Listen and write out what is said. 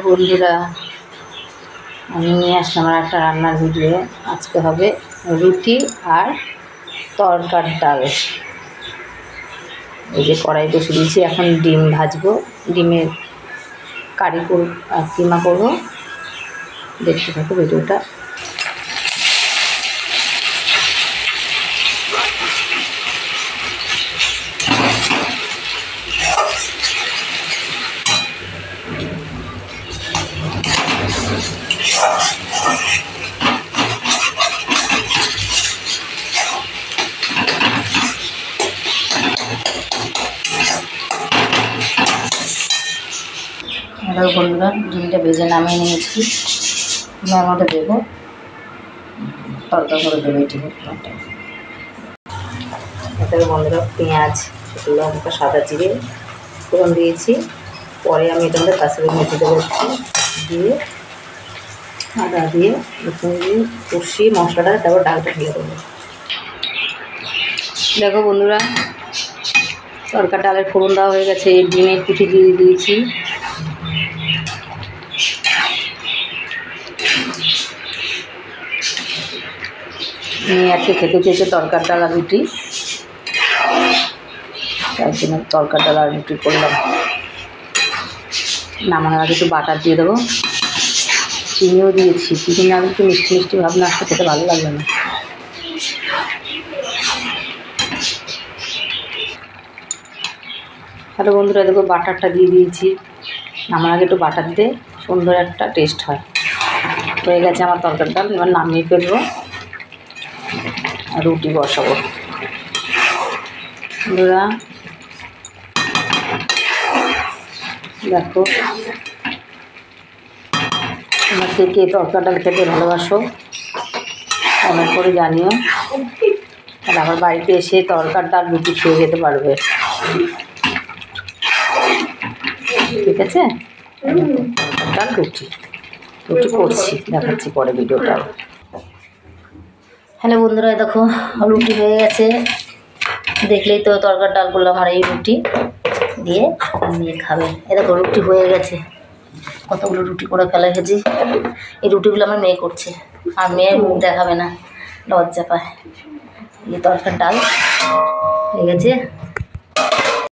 বন্ধুরা, আমি নিয়ে আসলাম আমার একটা রান্নার ভিডিও। আজকে হবে রুটি আর তরকার ডাল। এই যে কড়াই বসে দিয়েছি, এখন ডিম ভাজবো, ডিমের কারি করব, কিমা করবো। দেখতে থাকো ভিডিওটা। হ্যালো বন্ধুরা, ডিমটা ভেজে নামিয়ে নিয়েছি। ডিমের মধ্যে দেবো, তরকা করে দেবো এটি। এখানে বন্ধুরা পেঁয়াজ, লঙ্কা, সাদা জিরে ফোড়ন দিয়েছি। পরে আমি এটার মধ্যে কাঁচা মেথি দেবো, দিয়ে আদা দিয়ে কষিয়ে মশলাটা, তারপর ডালটা ঢেলে দেবো। দেখো বন্ধুরা, তরকার ডালের ফোড়ন দেওয়া হয়ে গেছে। ডিমের কুচি দিয়ে দিয়েছি। মেয়ে আজকে খেতে চেয়েছে তরকার ডাল আর রুটি, তাই জন্য তরকার ডাল আর রুটি করলাম। নামানোর আগে একটু বাটার দিয়ে দেবো, চিনিও দিয়েছি। চিনি না একটু মিষ্টি মিষ্টি ভাব না আসতে খেতে ভালো লাগবে না। হ্যালো বন্ধুরা, দেখো বাটারটা দিয়ে দিয়েছি। নামার আগে একটু বাটার দিয়ে সুন্দর একটা টেস্ট হয়। হয়ে গেছে আমার তরকার ডাল, এবার নামিয়ে ফেলবো আর রুটি বসাবো। বন্ধুরা দেখো, তোমরা কে তরকার ডাল খেতে ভালোবাসো কমেন্ট করে জানিও। তাহলে আমার বাড়িতে এসে তরকার ডাল রুটি খেয়ে যেতে পারবে, ঠিক আছে? তরকার ডাল রুটি করছি, দেখাচ্ছি পরে ভিডিওটা। হ্যালো বন্ধুরা, দেখো রুটি হয়ে গেছে। দেখলেই তো তরকার ডাল করলাম আর এই রুটি দিয়ে নিয়ে খাবে। এ দেখো রুটি হয়ে গেছে, কতগুলো রুটি করে ফেলা গেছি। এই রুটিগুলো আমার মেয়ে করছে, আর মেয়ের মুখ দেখাবে না, লজ্জা পায়। এই তরকার ডাল হয়ে গেছে।